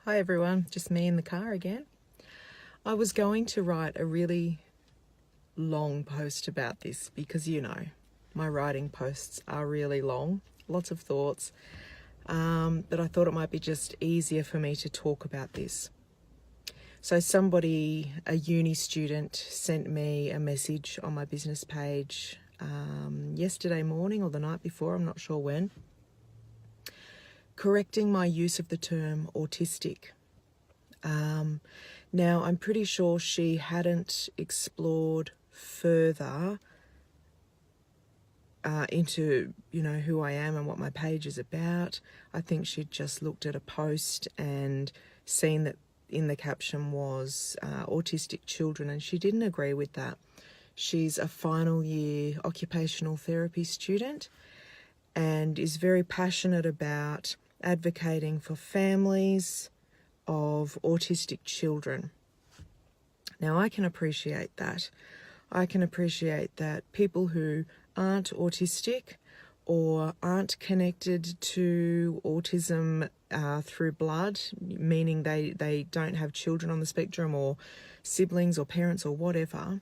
Hi everyone, just me in the car again. I was going to write a really long post about this because my writing posts are really long, lots of thoughts, but I thought it might be just easier for me to talk about this. So a uni student, sent me a message on my business page yesterday morning or the night before, I'm not sure when, correcting my use of the term autistic. Now, I'm pretty sure she hadn't explored further into, who I am and what my page is about. I think she'd just looked at a post and seen that in the caption was autistic children, and she didn't agree with that. She's a final year occupational therapy student and is very passionate about advocating for families of autistic children. Now, I can appreciate that. I can appreciate that people who aren't autistic or aren't connected to autism through blood, meaning they don't have children on the spectrum or siblings or parents or whatever.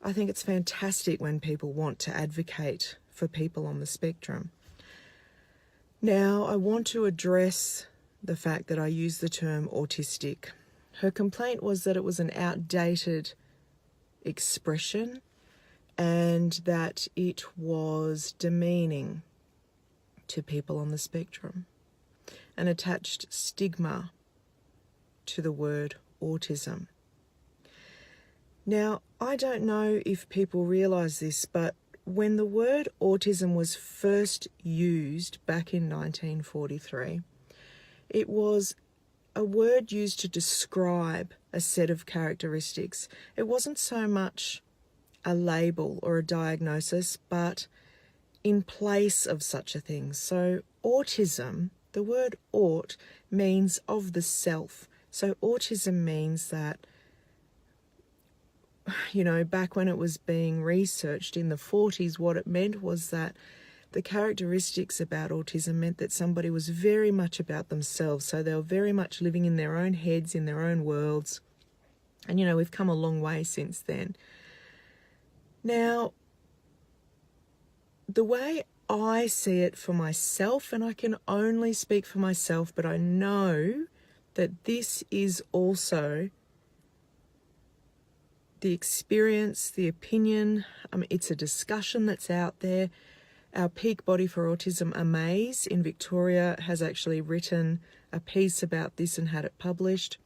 I think it's fantastic when people want to advocate for people on the spectrum. Now, I want to address the fact that I use the term autistic. Her complaint was that it was an outdated expression and that it was demeaning to people on the spectrum and attached stigma to the word autism. Now, I don't know if people realise this, but when the word autism was first used back in 1943, it was a word used to describe a set of characteristics. It wasn't so much a label or a diagnosis, but in place of such a thing. So autism, the word aut, means of the self. So autism means that, back when it was being researched in the 40s, what it meant was that the characteristics about autism meant that somebody was very much about themselves. So they were very much living in their own heads, in their own worlds. And, we've come a long way since then. Now, the way I see it for myself, and I can only speak for myself, but I know that this is also the experience, the opinion. It's a discussion that's out there. Our peak body for autism, Amaze, in Victoria, has actually written a piece about this and had it published.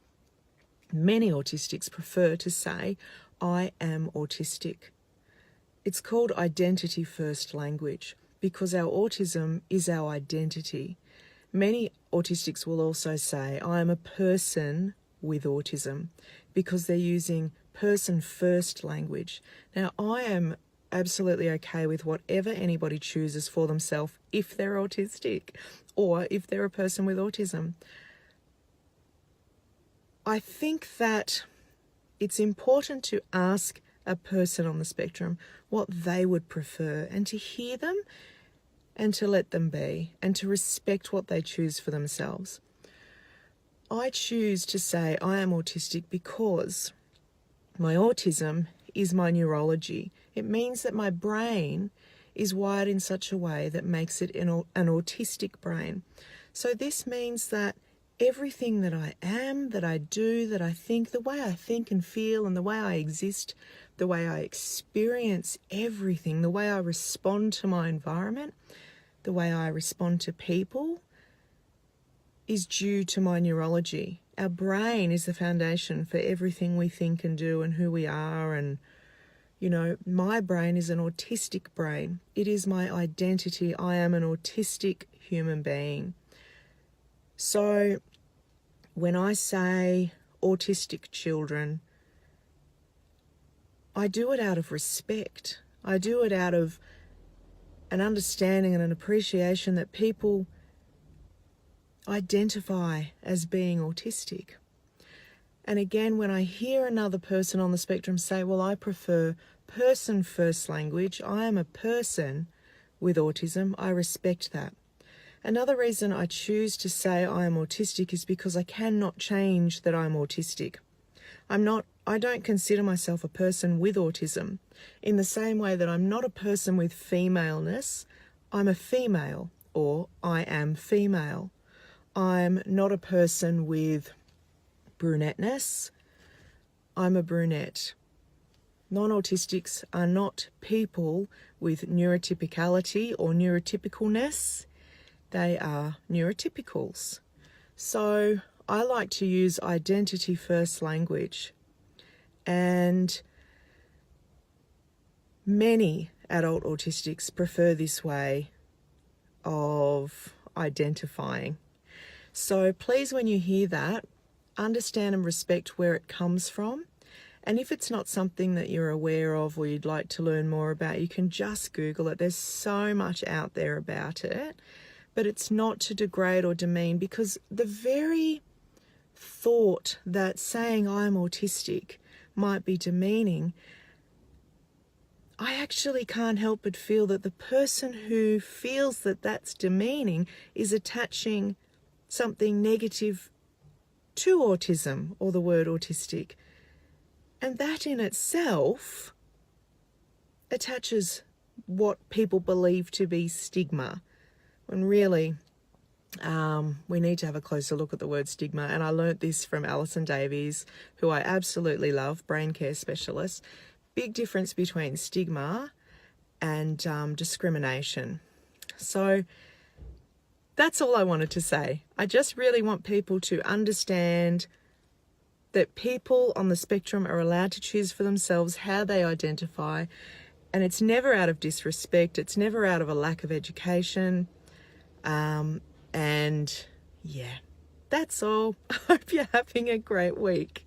Many autistics prefer to say, I am autistic. It's called identity first language because our autism is our identity. Many autistics will also say, I am a person with autism because they're using person first language. Now, I am absolutely okay with whatever anybody chooses for themselves if they're autistic or if they're a person with autism. I think that it's important to ask a person on the spectrum what they would prefer and to hear them and to let them be and to respect what they choose for themselves. I choose to say I am autistic because my autism is my neurology. It means that my brain is wired in such a way that makes it an autistic brain. So this means that everything that I am, that I do, that I think, the way I think and feel and the way I exist, the way I experience everything, the way I respond to my environment, the way I respond to people is due to my neurology. Our brain is the foundation for everything we think and do and who we are. And, my brain is an autistic brain. It is my identity. I am an autistic human being. So when I say autistic children, I do it out of respect. I do it out of an understanding and an appreciation that people identify as being autistic. And again, when I hear another person on the spectrum say, well, I prefer person first language, I am a person with autism, I respect that. Another reason I choose to say I am autistic is because I cannot change that I'm autistic. I don't consider myself a person with autism. In the same way that I'm not a person with femaleness, I'm a female, or I am female. I'm not a person with brunetteness, I'm a brunette. Non-autistics are not people with neurotypicality or neurotypicalness. They are neurotypicals. So I like to use identity first language, and many adult autistics prefer this way of identifying. So please, when you hear that, understand and respect where it comes from. And if it's not something that you're aware of or you'd like to learn more about, you can just Google it. There's so much out there about it. But it's not to degrade or demean, because the very thought that saying I'm autistic might be demeaning, I actually can't help but feel that the person who feels that that's demeaning is attaching something negative to autism or the word autistic. And that in itself attaches what people believe to be stigma, when really we need to have a closer look at the word stigma. And I learnt this from Alison Davies, who I absolutely love, brain care specialist. Big difference between stigma and discrimination. So that's all I wanted to say. I just really want people to understand that people on the spectrum are allowed to choose for themselves how they identify, and it's never out of disrespect, it's never out of a lack of education. And yeah, that's all. I hope you're having a great week.